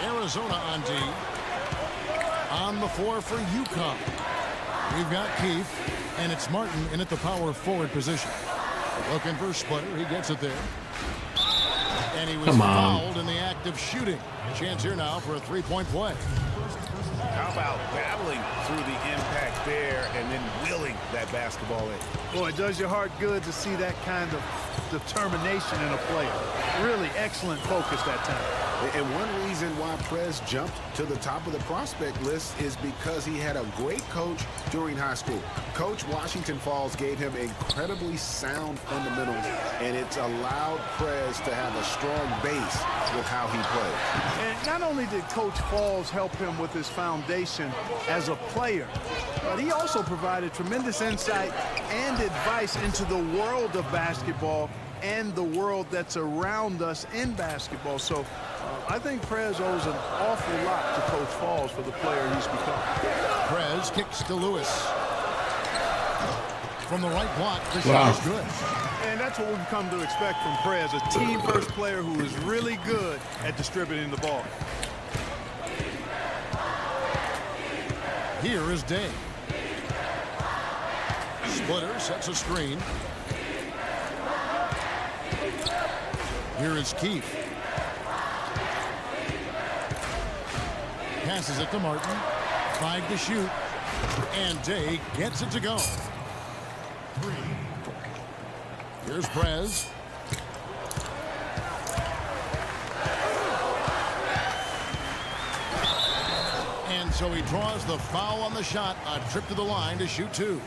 Arizona on D. On the floor for UConn. We've got Keefe, and it's Martin in at the power forward position. Looking for Splitter. He gets it there. And he was fouled in the act of shooting. Chance here now for a three-point play. How about battling through the impact there and then willing that basketball in? Boy, it does your heart good to see that kind of determination in a player. Really excellent focus that time. And one reason why Prez jumped to the top of the prospect list is because he had a great coach during high school. Coach Washington Falls gave him incredibly sound fundamentals, and it's allowed Prez to have a strong base with how he plays. And not only did Coach Falls help him with his foundation as a player, but he also provided tremendous insight and advice into the world of basketball and the world that's around us in basketball. So I think Prez owes an awful lot to Coach Falls for the player he's become. Prez kicks to Lewis. From the right block, the shot is good. And that's what we've come to expect from Prez, a team-first player who is really good at distributing the ball. Here is Day. Splitter sets a screen. Here is Keefe. Passes it to Martin. 5 to shoot. And Day gets it to go. Here's Prez. And so he draws the foul on the shot. A trip to the line to shoot 2.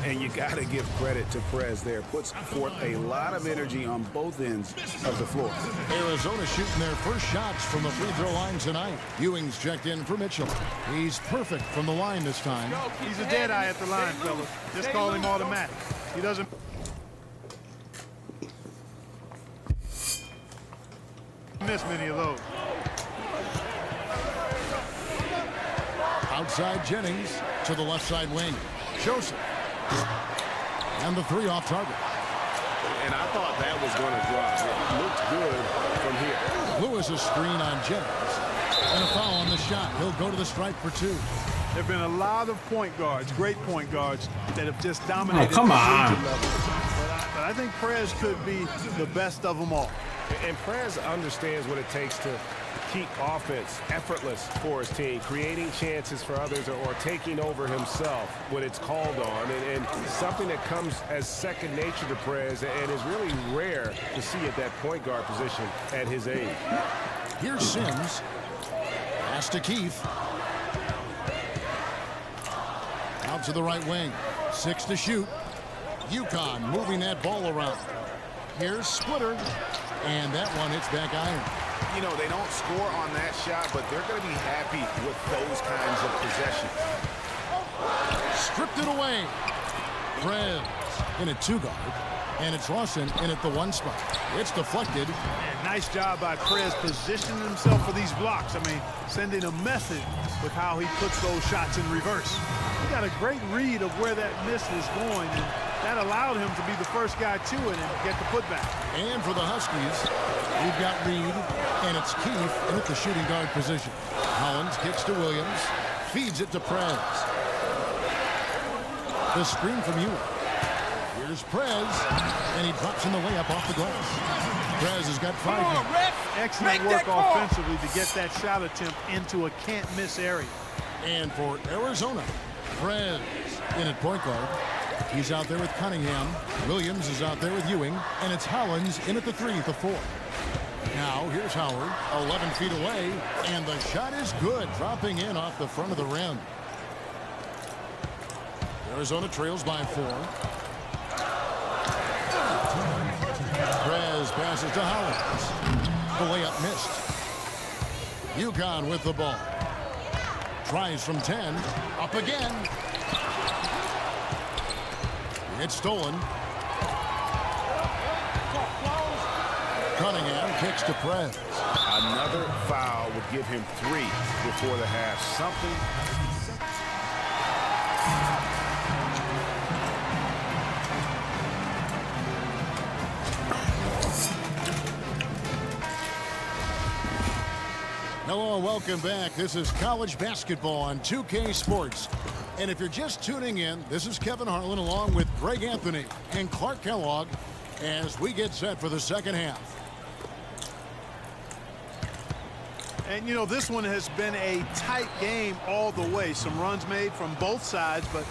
And you got to give credit to Prez there. Puts forth a lot of energy on both ends of the floor. Arizona shooting their first shots from the free throw line tonight. Ewing's checked in for Mitchell. He's perfect from the line this time. He's a dead eye at the line, fellas. Just call him automatic. He doesn't miss many of those. Outside Jennings to the left side wing. Joseph. And the 3 off target. And I thought that was going to drop. It looked good from here. Lewis's screen on Jennings. And a foul on the shot. He'll go to the stripe for 2. There have been a lot of point guards, great point guards, that have just dominated. Oh, come on. But I think Prez could be the best of them all. And Prez understands what it takes to keep offense effortless for his team, creating chances for others or taking over himself when it's called on. And something that comes as second nature to Prez and is really rare to see at that point guard position at his age. Here's Sims. Pass to Keefe. Out to the right wing. 6 to shoot. UConn moving that ball around. Here's Splitter. And that one hits back iron. You know, they don't score on that shot, but they're going to be happy with those kinds of possessions. Stripped it away. Prez in at 2 guard. And it's Lawson in at the 1 spot. It's deflected. And nice job by Prez positioning himself for these blocks. I mean, sending a message with how he puts those shots in reverse. He got a great read of where that miss was going, and that allowed him to be the first guy to it and get the putback. And for the Huskies, we've got Reed, and it's Keefe in at the shooting guard position. Hollins kicks to Williams, feeds it to Prez. The screen from Ewing. Here's Prez, and he drops in the layup off the glass. Prez has got 5 now. Excellent work offensively to get that shot attempt into a can't-miss area. And for Arizona, Prez in at point guard. He's out there with Cunningham. Williams is out there with Ewing. And it's Hollins in at the 3, the 4. Now, here's Howard, 11 feet away. And the shot is good, dropping in off the front of the rim. Arizona trails by 4. Prez passes to Hollins. The layup missed. UConn with the ball. Tries from 10. Up again. It's stolen. Cunningham kicks to Prez. Another foul would give him 3 before the half. Something. Hello and welcome back. This is college basketball on 2K Sports. And if you're just tuning in, this is Kevin Harlan along with Greg Anthony and Clark Kellogg as we get set for the second half. And, you know, this one has been a tight game all the way. Some runs made from both sides, but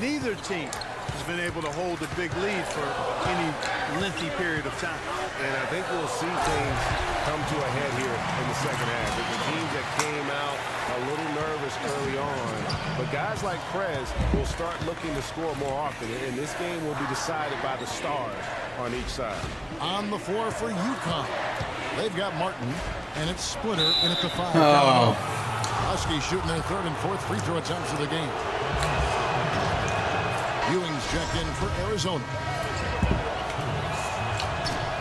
neither team has been able to hold a big lead for any lengthy period of time. And I think we'll see things come to a head here in the second half. The teams that came out a little nervous early on, but guys like Prez will start looking to score more often, and this game will be decided by the stars on each side. On the floor for UConn, they've got Martin, and it's Splitter in at the 5. Oh. Huskies shooting their third and fourth free throw attempts of the game. Ewing's checked in for Arizona.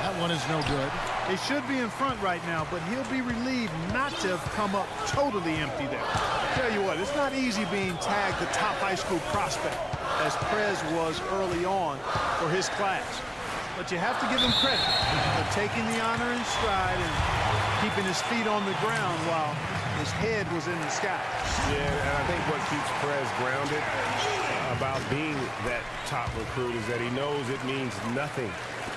That one is no good. They should be in front right now, but he'll be relieved not to have come up totally empty there. Tell you what, it's not easy being tagged the top high school prospect, as Prez was early on for his class. But you have to give him credit for taking the honor in stride and keeping his feet on the ground while his head was in the sky. Yeah, and I think what keeps Prez grounded about being that top recruit is that he knows it means nothing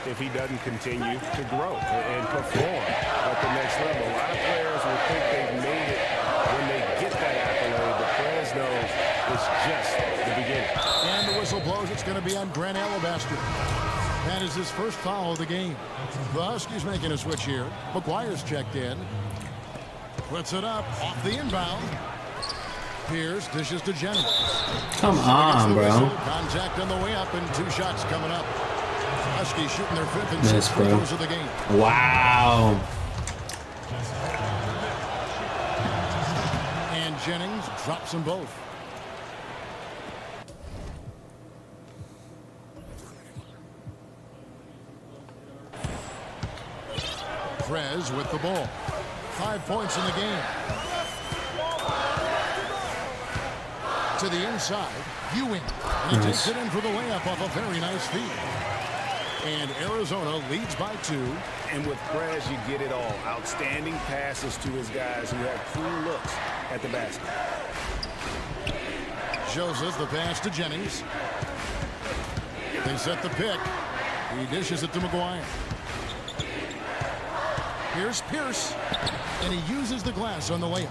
if he doesn't continue to grow and perform at the next level. A lot of players will think they've made it when they get that accolade, but Prez knows it's just the beginning. And the whistle blows. It's going to be on Grant Alabaster. That is his first foul of the game. The Huskies making a switch here. McGuire's checked in. Puts it up off the inbound. Pierce dishes to Jennings. Come on, bro. Contact on the way up and 2 shots coming up. Huskies shooting their 5th and Miss, 6th free bro. throws of the game. Wow. And Jennings drops them both. Prez with the ball. 5 points in the game. To the inside, Ewing. And he takes it in for the layup off a very nice feed. And Arizona leads by 2. And with Prez, you get it all. Outstanding passes to his guys who have cool looks at the basket. Joseph, the pass to Jennings. They set the pick. He dishes it to McGuire. Here's Pierce. And he uses the glass on the layup.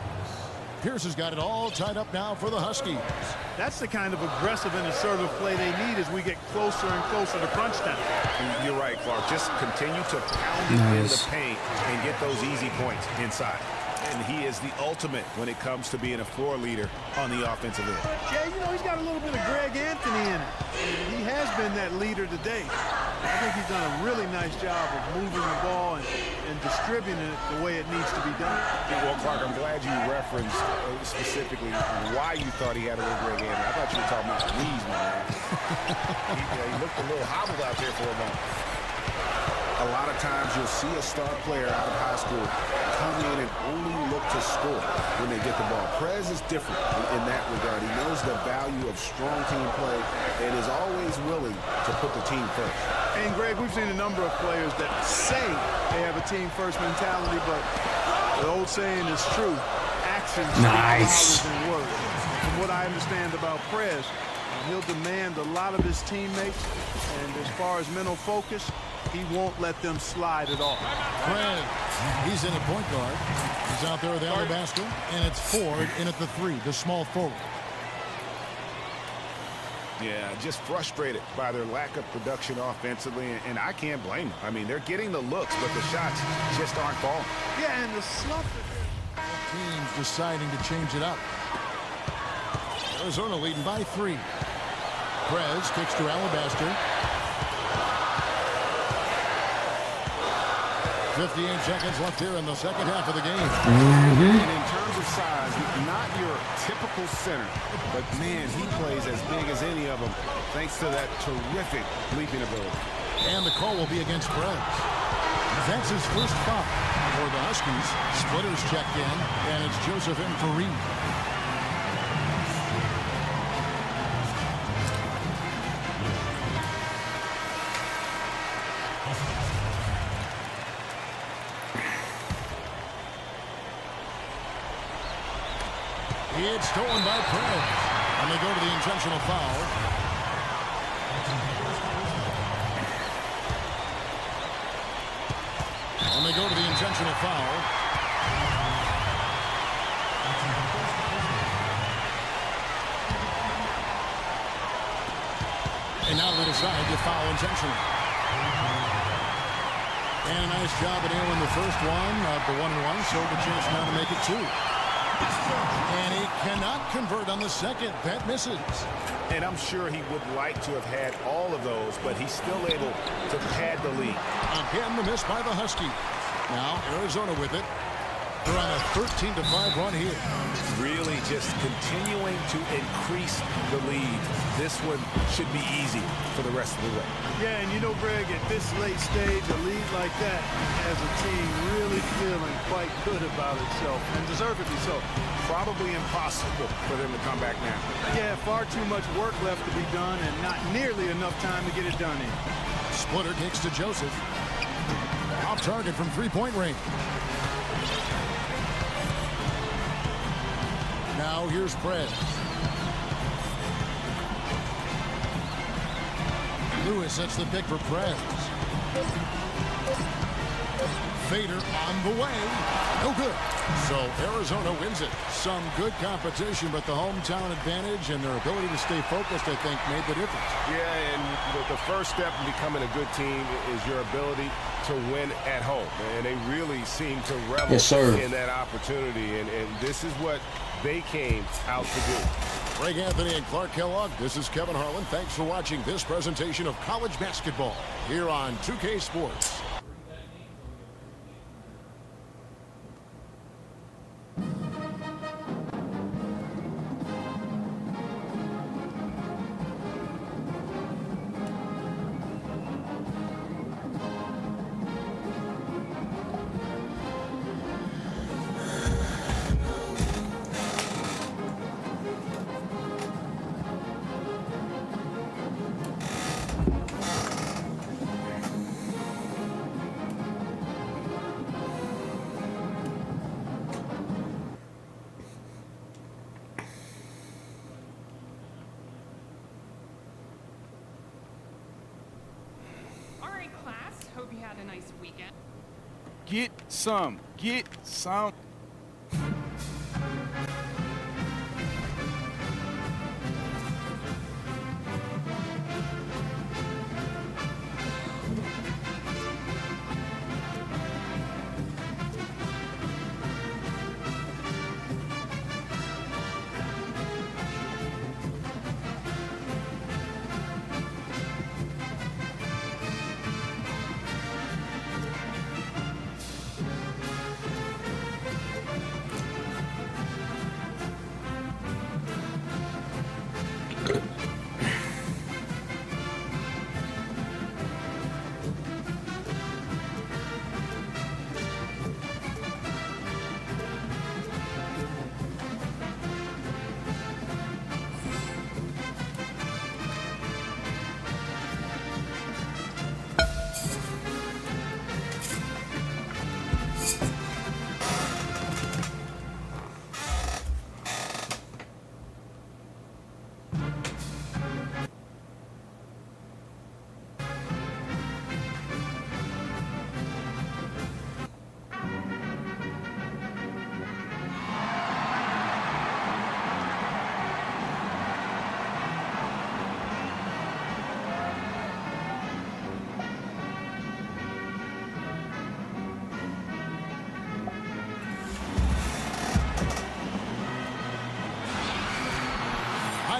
Pierce has got it all tied up now for the Huskies. That's the kind of aggressive and assertive play they need as we get closer and closer to crunch time. You're right, Clark. Just continue to pound it in the paint and get those easy points inside. And he is the ultimate when it comes to being a floor leader on the offensive end. Jay, you know, he's got a little bit of Greg Anthony in it. And he has been that leader today. I think he's done a really nice job of moving the ball and distributing it the way it needs to be done. Well, Clark, I'm glad you referenced specifically why you thought he had a little Greg Anthony. I thought you were talking about knees, man. he looked a little hobbled out there for a moment. A lot of times you'll see a star player out of high school come in and only look to score when they get the ball. Prez is different in that regard. He knows the value of strong team play and is always willing to put the team first. And, Greg, we've seen a number of players that say they have a team-first mentality, but the old saying is true. Action speaks louder than words. From what I understand about Prez, he'll demand a lot of his teammates, and as far as mental focus, he won't let them slide at all. Prez, he's in at point guard. He's out there with Alabaster, and it's Ford in at the 3, the small forward. Yeah, just frustrated by their lack of production offensively, and I can't blame them. I mean, they're getting the looks, but the shots just aren't falling. Yeah, and the slump. Teams deciding to change it up. Arizona leading by 3. Prez kicks to Alabaster. 58 seconds left here in the second half of the game. And in terms of size, not your typical center, but man, he plays as big as any of them thanks to that terrific leaping ability. And the call will be against Prez. That's his first foul for the Huskies. Splitter's checked in, and it's Joseph in for Reed. It's stolen by Perez. And they go to the intentional foul. And they go to the intentional foul. And now they decide to foul intentionally. And a nice job at nailing the first one, the 1-1, so the chance now to make it 2. And he cannot convert on the second. That misses. And I'm sure he would like to have had all of those, but he's still able to pad the lead. Again, the miss by the Huskies. Now Arizona with it. They're on a 13-5 run here. Really just continuing to increase the lead. This one should be easy for the rest of the way. Yeah, and you know, Greg, at this late stage, a lead like that has a team really feeling quite good about itself, and deservedly so. Probably impossible for them to come back now. Yeah, far too much work left to be done and not nearly enough time to get it done in. Splitter kicks to Joseph. Off target from three-point range. Now here's Perez. Lewis sets the pick for Perez. Fader on the way. No good. So Arizona wins it. Some good competition, but the hometown advantage and their ability to stay focused, I think, made the difference. Yeah, and the first step in becoming a good team is your ability to win at home. And they really seem to revel in that opportunity. And this is what they came out to do. Greg Anthony and Clark Kellogg, this is Kevin Harlan. Thanks for watching this presentation of college basketball here on 2K Sports. Hope you had a nice weekend. Get some. Get some.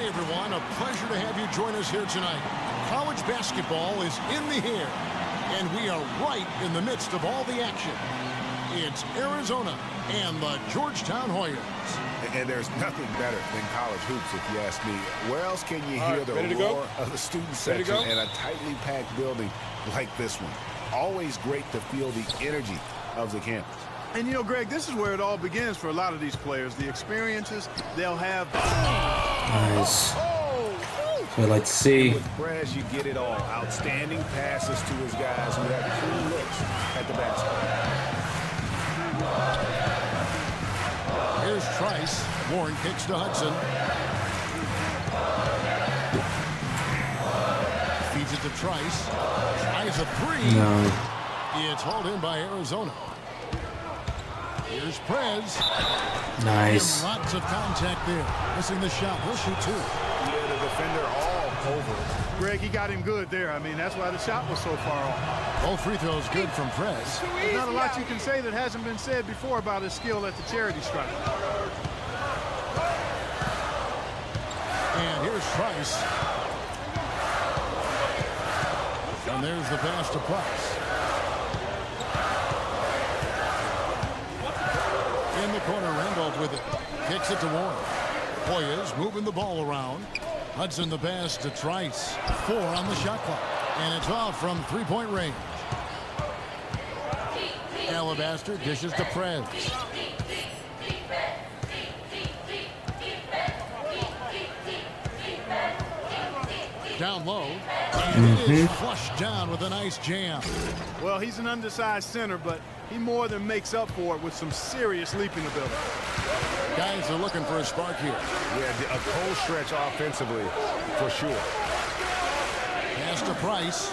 Hi, everyone. A pleasure to have you join us here tonight. College basketball is in the air, and we are right in the midst of all the action. It's Arizona and the Georgetown Hoyas. And there's nothing better than college hoops, if you ask me. Where else can you hear the roar of the student section in a tightly packed building like this one? Always great to feel the energy of the campus. And, you know, Greg, this is where it all begins for a lot of these players. The experiences they'll have. Nice. So I'd like to see. With Perez, you get it all. Outstanding passes to his guys who have clean looks at the basket. Here's Trice. Warren kicks to Hudson. Feeds it to Trice. Tries a three. No. It's hauled in by Arizona. Here's Prez. Nice. Lots of contact there. Missing the shot. He'll shoot two. Yeah, the defender all over. Greg, he got him good there. I mean, that's why the shot was so far off. All free throws good from Prez. There's not a lot you can say that hasn't been said before about his skill at the charity stripe. And here's Trice. And there's the pass to Price. In the corner, Randolph with it. Kicks it to Warren. Hoyas moving the ball around. Hudson the pass to Trice. 4 on the shot clock. And it's off from three-point range. Alabaster dishes to Prez. Down low. And it is flushed down with a nice jam. Well, he's an undersized center, but he more than makes up for it with some serious leaping ability. Guys are looking for a spark here. Yeah, a cold stretch offensively, for sure. Pass to Price.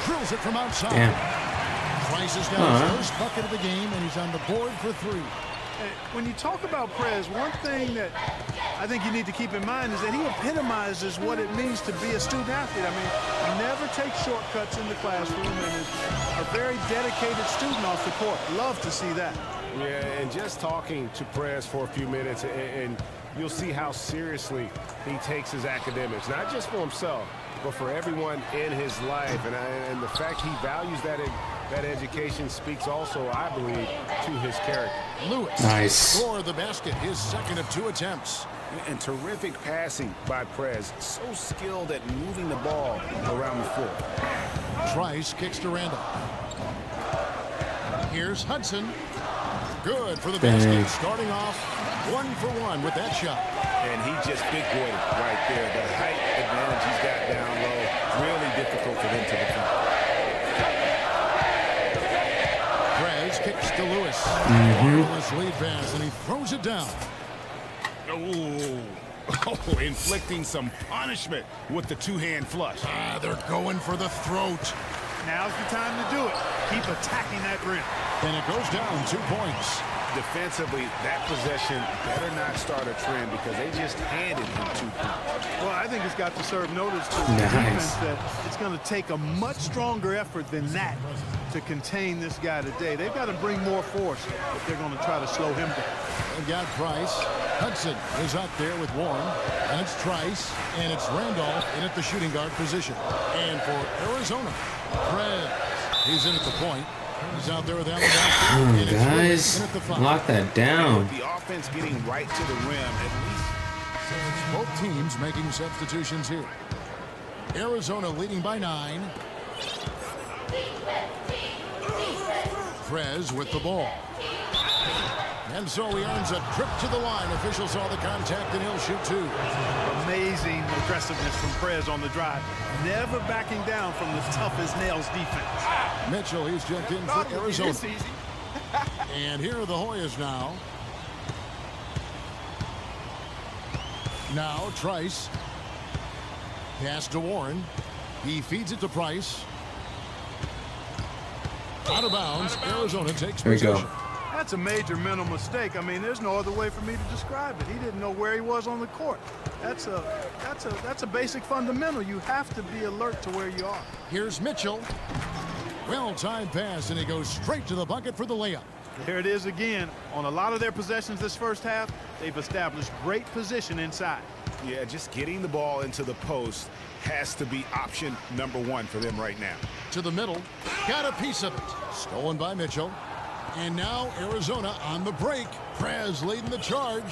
Drills it from outside. Damn. Price has got his first bucket of the game, and he's on the board for 3. When you talk about Prez, one thing that I think you need to keep in mind is that he epitomizes what it means to be a student athlete. I mean, he never takes shortcuts in the classroom and is a very dedicated student off the court. Love to see that. Yeah, and just talking to Prez for a few minutes, and you'll see how seriously he takes his academics, not just for himself, but for everyone in his life. And the fact he values that education speaks also, I believe, to his character. Lewis. Nice. For the basket, his second of 2 attempts. And terrific passing by Prez. So skilled at moving the ball around the floor. Trice kicks to Randall. Here's Hudson. Good for the basket. Starting off 1 for 1 with that shot. And he just big-boyed it right there. The height advantage he's got down low. Really difficult for them to defend. Prez kicks to Lewis. Marvelous lead pass, and he throws it down. Oh, inflicting some punishment with the two-hand flush. They're going for the throat. Now's the time to do it. Keep attacking that rim. And it goes down 2 points. Defensively, that possession better not start a trend because they just handed him 2 points. Well, I think it's got to serve notice to the defense that it's going to take a much stronger effort than that to contain this guy today. They've got to bring more force if they're going to try to slow him down. They've got Price. Hudson is up there with Warren. And it's Trice. And it's Randolph in at the shooting guard position. And for Arizona, Prez. He's in at the point. He's out there with Alabaster. Guys, lock that down. With the offense getting right to the rim, at least. So it's both teams making substitutions here. Arizona leading by 9. Prez with the ball. And so he earns a trip to the line. Officials saw the contact, and he'll shoot 2. Amazing aggressiveness from Prez on the drive. Never backing down from the tough-as-nails defense. Mitchell, he's jumped in for Arizona. And here are the Hoyas now. Now Trice. Pass to Warren. He feeds it to Price. Out of bounds. Arizona takes There we possession. go. That's a major mental mistake. I mean, there's no other way for me to describe it. He didn't know where he was on the court. That's a basic fundamental. You have to be alert to where you are. Here's Mitchell. Well-timed pass, and he goes straight to the bucket for the layup. There it is again. On a lot of their possessions this first half, they've established great position inside. Yeah, just getting the ball into the post has to be option number 1 for them right now. To the middle. Got a piece of it. Stolen by Mitchell. And now Arizona on the break. Prez leading the charge.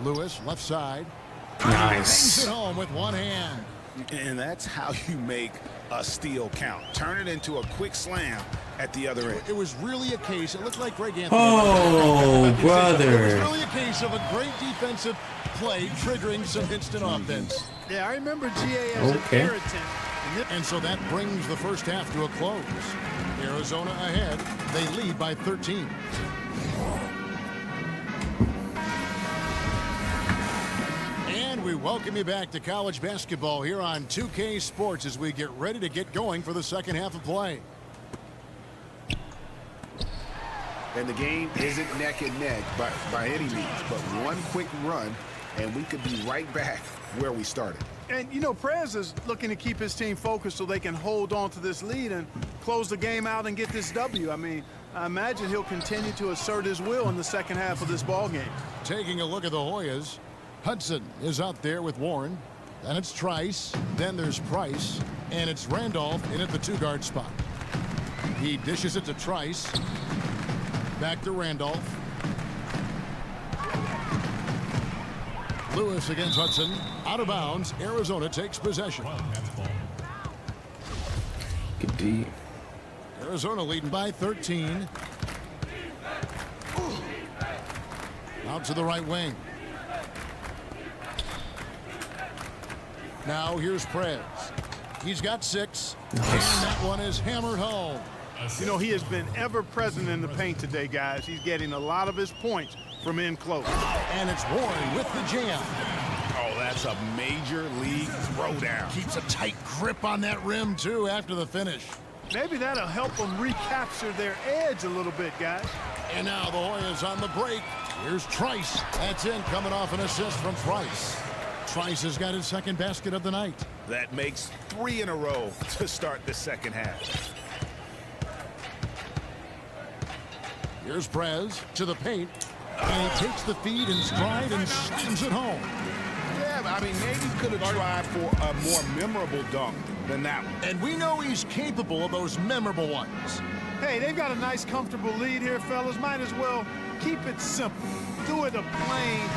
Lewis, left side. Nice. Bangs it home with one hand. And that's how you make a steal count. Turn it into a quick slam at the other end. It was really a case. It looked like Greg Anthony. Oh, brother. It was really a case of a great defensive play triggering some instant offense. Yeah, I remember GA as an irritant And so that brings the first half to a close. Arizona ahead. They lead by 13. And we welcome you back to college basketball here on 2K Sports as we get ready to get going for the second half of play. And the game isn't neck and neck by any means, but one quick run, and we could be right back where we started. And, you know, Prez is looking to keep his team focused so they can hold on to this lead and close the game out and get this W. I mean, I imagine he'll continue to assert his will in the second half of this ball game. Taking a look at the Hoyas, Hudson is out there with Warren. Then it's Trice. Then there's Price. And it's Randolph in at the two-guard spot. He dishes it to Trice. Back to Randolph. Lewis against Hudson. Out of bounds. Arizona takes possession. Good D. Arizona leading by 13. Out to the right wing. Now here's Prez. He's got 6. And that one is hammered home. You know, he has been ever present in the paint today, guys. He's getting a lot of his points from in close. And it's Warren with the jam. Oh, that's a major league throwdown. Keeps a tight grip on that rim, too, after the finish. Maybe that'll help them recapture their edge a little bit, guys. And now the Hoyas on the break. Here's Trice. That's in, coming off an assist from Price. Trice has got his second basket of the night. That makes 3 in a row to start the second half. Here's Prez to the paint. And he takes the feed in stride and slams it home. Yeah, I mean, maybe could have tried for a more memorable dunk than that one. And we know he's capable of those memorable ones. Hey, they've got a nice, comfortable lead here, fellas. Might as well keep it simple. Do it a plain,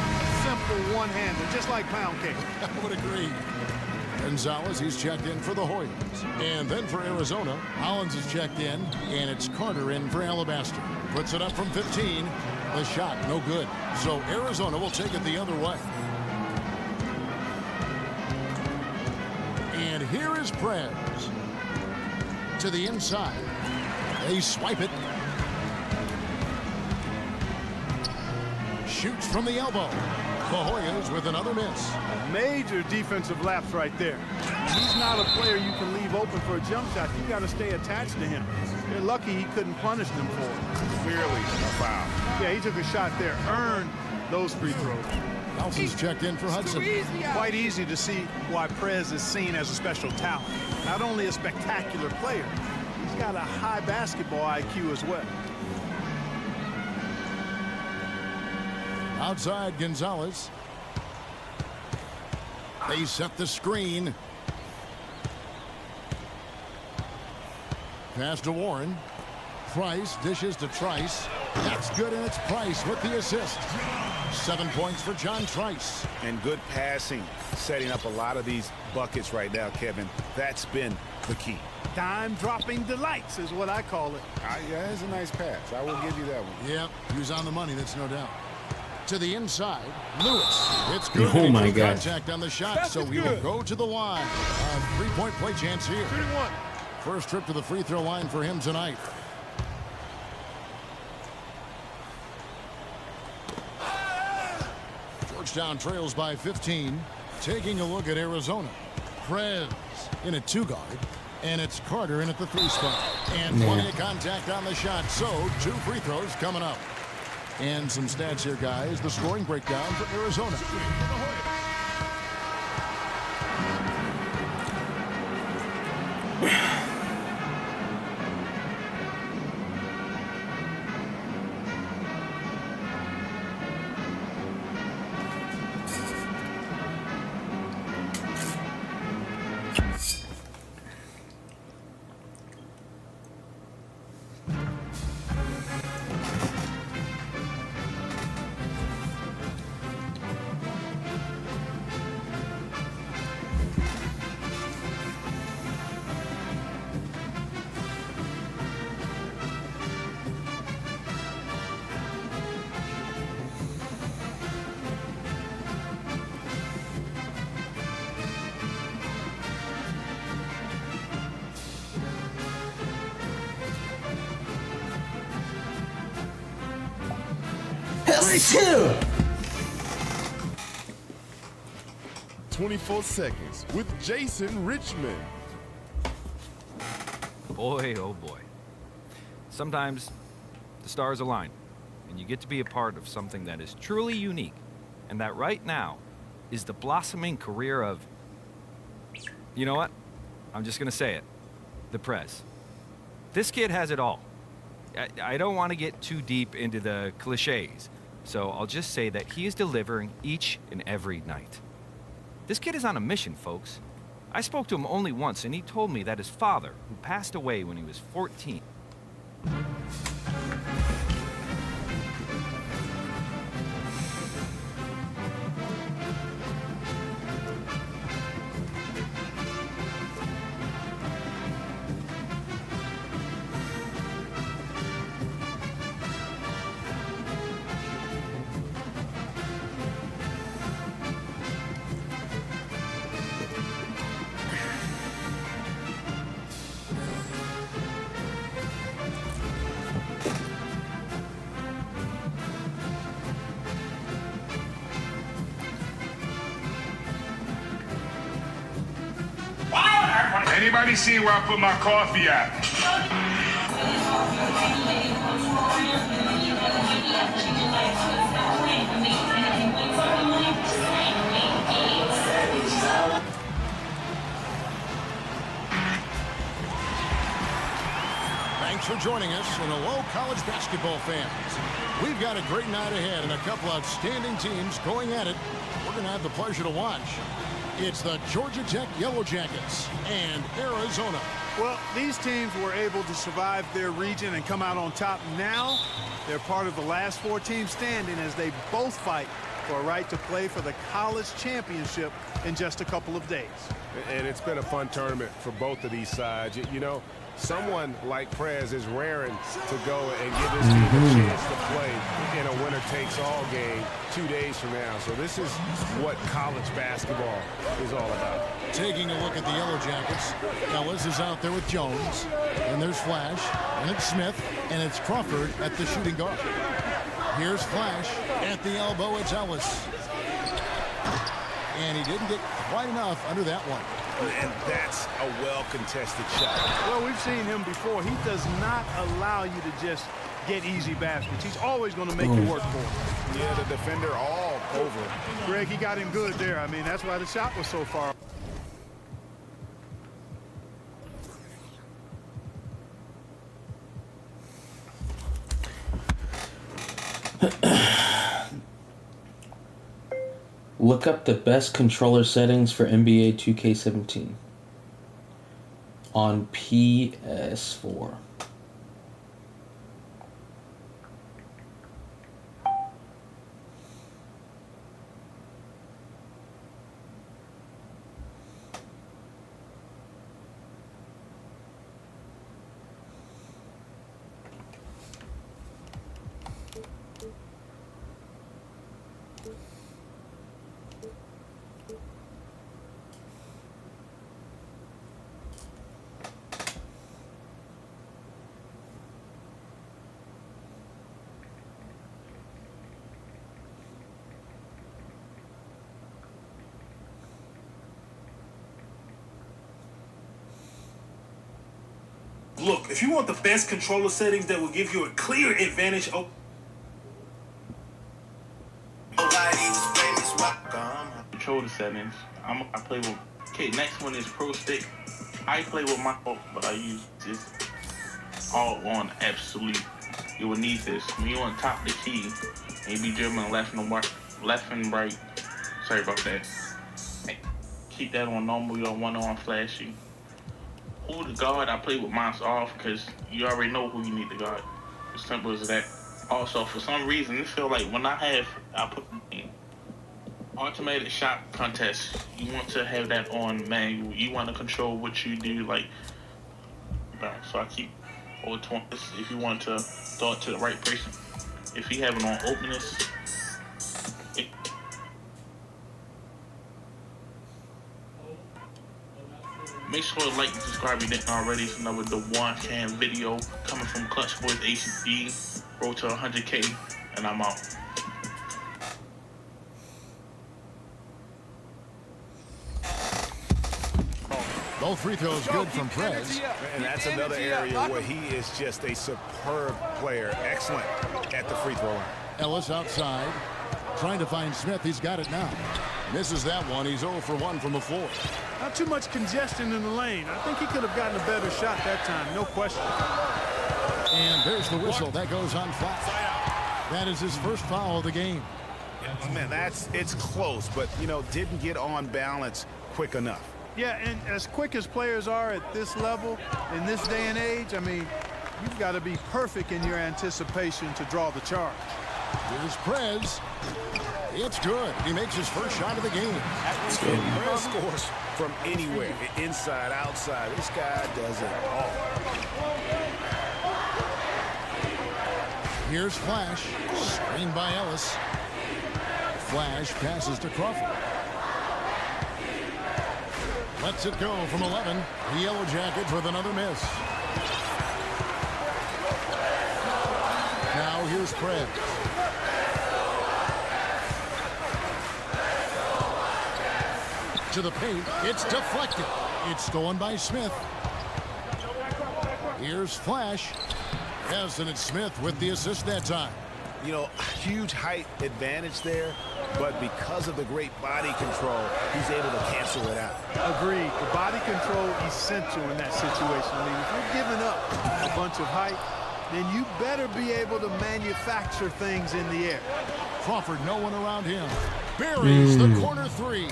simple one-hander, just like pound cake. I would agree. Gonzalez, he's checked in for the Hoyas. And then for Arizona, Hollins is checked in, and it's Carter in for Alabaster. Puts it up from 15. The shot, no good. So Arizona will take it the other way. And here is Prez. To the inside. They swipe it. Shoots from the elbow. The Hoyas with another miss. Major defensive lapse right there. He's not a player you can leave open for a jump shot. You got to stay attached to him. They're lucky he couldn't punish them for it. Clearly a foul. Yeah, he took a shot there, earned those free throws. Nelson's checked in for Hudson. Quite easy to see why Prez is seen as a special talent. Not only a spectacular player, he's got a high basketball IQ as well. Outside Gonzalez. They set the screen. Pass to Warren. Price dishes to Trice. That's good, and it's Price with the assist. 7 points for John Trice. And good passing, setting up a lot of these buckets right now, Kevin. That's been the key. Dime-dropping delights is what I call it. Yeah, it's a nice pass. I will give you that one. Yep, he was on the money, that's no doubt. To the inside, Lewis. It's good. Oh my God. Contact on the shot, so he will go to the line. A three-point play chance here. 3-1. First trip to the free throw line for him tonight. Georgetown trails by 15. Taking a look at Arizona. Prez in a two-guard. And it's Carter in at the 3 spot. And plenty of contact on the shot. So 2 free throws coming up. And some stats here, guys. The scoring breakdown for Arizona. Two. 24 seconds with Jason Richmond. Boy, oh boy. Sometimes the stars align, and you get to be a part of something that is truly unique, and that right now is the blossoming career of, you know what? I'm just gonna say it, the Prez. This kid has it all. I don't want to get too deep into the cliches, so I'll just say that he is delivering each and every night. This kid is on a mission, folks. I spoke to him only once, and he told me that his father, who passed away when he was 14, Anybody see where I put my coffee at? Thanks for joining us, and hello, college basketball fans. We've got a great night ahead and a couple outstanding teams going at it. We're going to have the pleasure to watch. It's the Georgia Tech Yellow Jackets and Arizona. Well, these teams were able to survive their region and come out on top. Now they're part of the last four teams standing as they both fight for a right to play for the college championship in just a couple of days. And it's been a fun tournament for both of these sides. You know, someone like Prez is raring to go and give his team a chance to play in a winner-takes-all game 2 days from now. So this is what college basketball is all about. Taking a look at the Yellow Jackets, Ellis is out there with Jones, and there's Flash, and it's Smith, and it's Crawford at the shooting guard. Here's Flash at the elbow. It's Ellis. And he didn't get quite enough under that one. And that's a well-contested shot. Well, we've seen him before. He does not allow you to just get easy baskets. He's always going to make you work for him. Yeah, the defender all over. Greg, he got him good there. I mean, that's why the shot was so far. Look up the best controller settings for NBA 2K17 on PS4. Look, if you want the best controller settings that will give you a clear advantage over controller settings, I play with. Okay, next one is Pro Stick. I play with my, but I use this all on absolute. You will need this when you on top of the key. Maybe dribbling left and right. Sorry about that. Keep that on normal. You don't want it on flashy. Who to guard, I play with mine off because you already know who you need to guard. As simple as that. Also, for some reason, it feel like when I put in automated shot contest, you want to have that on manual. You want to control what you do, like, so I keep over 20 if you want to throw it to the right person. If you have it on openness, make sure to like and subscribe if you didn't already. It's another The One Can video coming from Clutch Boys HD. Road to 100K, and I'm out. Both free throws good from Prez. And that's another area where he is just a superb player. Excellent at the free throw line. Ellis outside. Trying to find Smith. He's got it now. Misses that one. He's 0 for 1 from the floor. Not too much congestion in the lane. I think he could have gotten a better shot that time. No question. And there's the whistle. That goes on foul. That is his first foul of the game. Man, it's close, but, you know, didn't get on balance quick enough. Yeah, and as quick as players are at this level, in this day and age, I mean, you've got to be perfect in your anticipation to draw the charge. Here's Prez. It's good. He makes his first shot of the game. Prez scores from anywhere, inside, outside. This guy does it all. Here's Flash. Screened by Ellis. Flash passes to Crawford. Lets it go from 11. The Yellow Jackets with another miss. Now here's Prez. To the paint. It's deflected. It's stolen by Smith. Here's Flash. Yes, and it's Smith with the assist that time. You know, huge height advantage there, but because of the great body control, he's able to cancel it out. Agreed. The body control essential in that situation. I mean, if you're giving up a bunch of height, then you better be able to manufacture things in the air. Crawford, no one around him. Buries the corner three.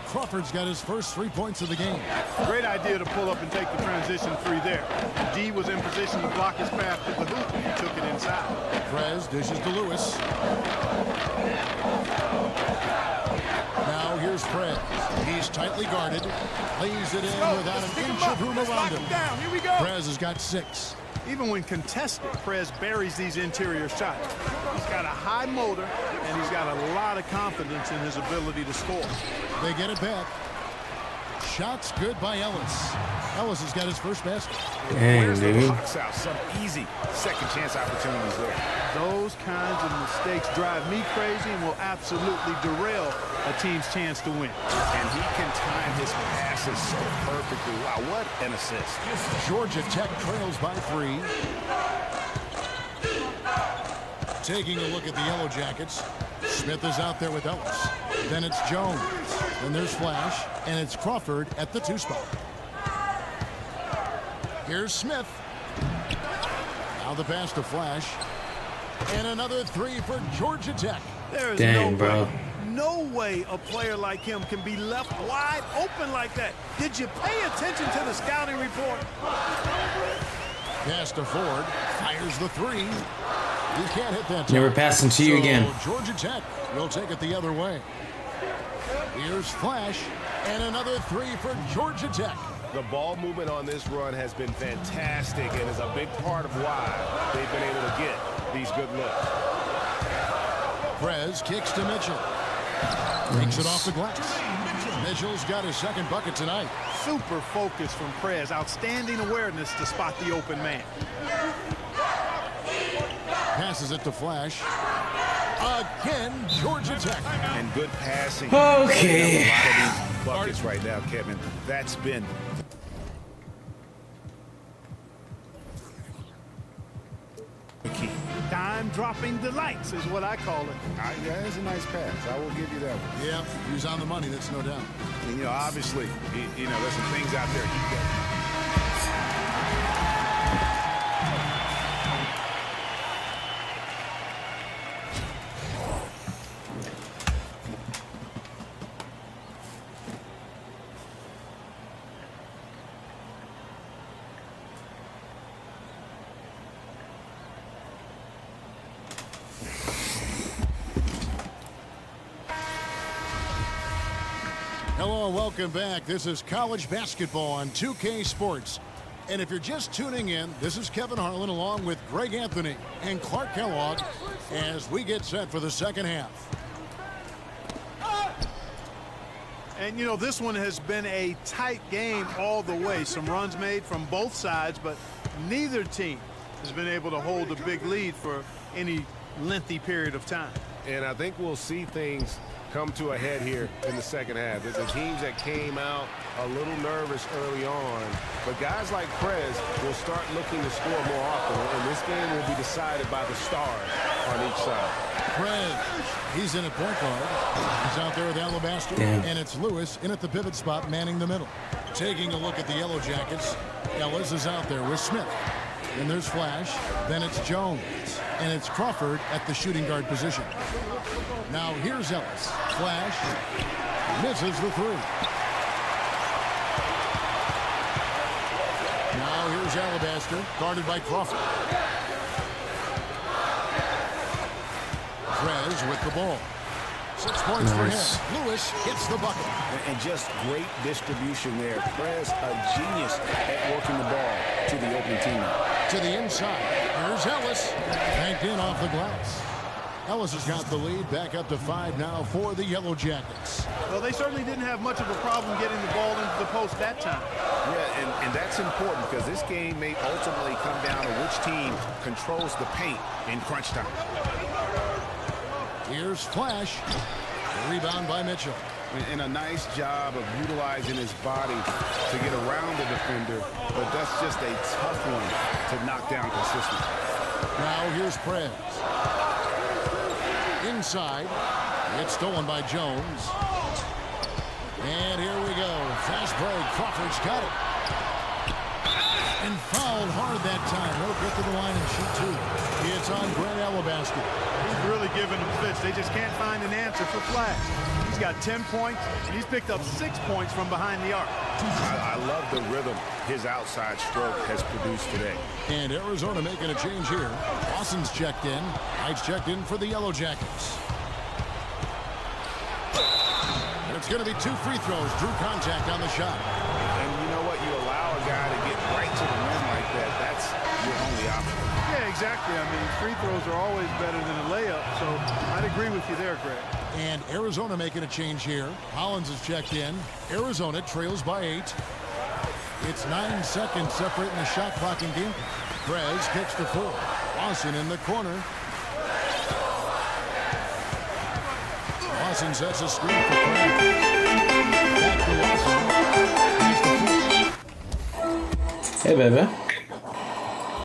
Crawford's got his first 3 points of the game. Great idea to pull up and take the transition three there. D was in position to block his path to the hoop. He took it inside. Prez dishes to Lewis. Now here's Prez. He's tightly guarded. Lays it in without an inch of room around him. Down. Here we go. Prez has got 6. Even when contested, Prez buries these interior shots. He's got a high motor, and he's got a lot of confidence in his ability to score. They get it back. Shots good by Ellis. Ellis has got his first basket. Where's the Hawks out? Some easy second chance opportunities there. Those kinds of mistakes drive me crazy and will absolutely derail a team's chance to win. And he can time his passes so perfectly. Wow, what an assist. Georgia Tech trails by 3. Taking a look at the Yellow Jackets. Smith is out there with Ellis. Then it's Jones. Then there's Flash. And it's Crawford at the 2 spot. Here's Smith. Now the pass to Flash. And another 3 for Georgia Tech. There is no way a player like him can be left wide open like that. Did you pay attention to the scouting report? Pass to Ford. Fires the 3. He can't hit that. Never passing to you again. Georgia Tech will take it the other way. Here's Flash. And another 3 for Georgia Tech. The ball movement on this run has been fantastic and is a big part of why they've been able to get these good looks. Prez kicks to Mitchell. Takes it off the glass. Mitchell's got his second bucket tonight. Super focus from Prez. Outstanding awareness to spot the open man. Passes it to Flash. Again, Georgia Tech. And good passing. Okay. A lot of these buckets right now, Kevin. That's been the key. Dime-dropping delights is what I call it. Yeah, that's a nice pass. I will give you that one. Yeah, he's on the money. That's no doubt. And, you know, obviously, you know, there's some things out there he does. Hello, welcome back. This is college basketball on 2K Sports. And if you're just tuning in, this is Kevin Harlan along with Greg Anthony and Clark Kellogg as we get set for the second half. And, you know, this one has been a tight game all the way. Some runs made from both sides, but neither team has been able to hold a big lead for any lengthy period of time. And I think we'll see things come to a head here in the second half. The teams that came out a little nervous early on, but guys like Prez will start looking to score more often, and this game will be decided by the stars on each side. Prez, he's in at point guard. He's out there with Alabaster, and it's Lewis in at the pivot spot, manning the middle. Taking a look at the Yellow Jackets, Ellis is out there with Smith. Then there's Flash, then it's Jones, and it's Crawford at the shooting guard position. Now here's Ellis. Flash misses the three. Now here's Alabaster, guarded by Crawford. Prez with the ball. 6 points for him. Lewis gets the bucket. And just great distribution there. Prez, a genius at working the ball to the open teammate. To the inside. Here's Ellis. Banked in off the glass. Ellis has got the lead. Back up to 5 now for the Yellow Jackets. Well, they certainly didn't have much of a problem getting the ball into the post that time. Yeah, and that's important because this game may ultimately come down to which team controls the paint in crunch time. Here's Flash. Rebound by Mitchell. And a nice job of utilizing his body to get around the defender, but that's just a tough one to knock down consistently. Now here's Prez. Inside. It's stolen by Jones. And here we go. Fast break. Crawford's got it. And fouled hard that time. He'll get to the line and shoot two. It's on Grant Alabaster. He's really giving them fits. They just can't find an answer for Flash. He's got 10 points, and he's picked up 6 points from behind the arc. I love the rhythm his outside stroke has produced today. And Arizona making a change here. Lawson's checked in. Knight's checked in for the Yellow Jackets. And it's going to be 2 free throws. Drew contact on the shot. And you know what? You allow a guy to get right to the rim like that. That's your only option. Yeah, exactly. I mean, free throws are always better than a layup, so I'd agree with you there, Greg. And Arizona making a change here. Hollins is checked in. Arizona trails by 8. It's 9 seconds separating the shot clock and game. Prez kicks to 4. Lawson in the corner. Lawson sets a screen for Prez. Back to Lawson. Hey, baby.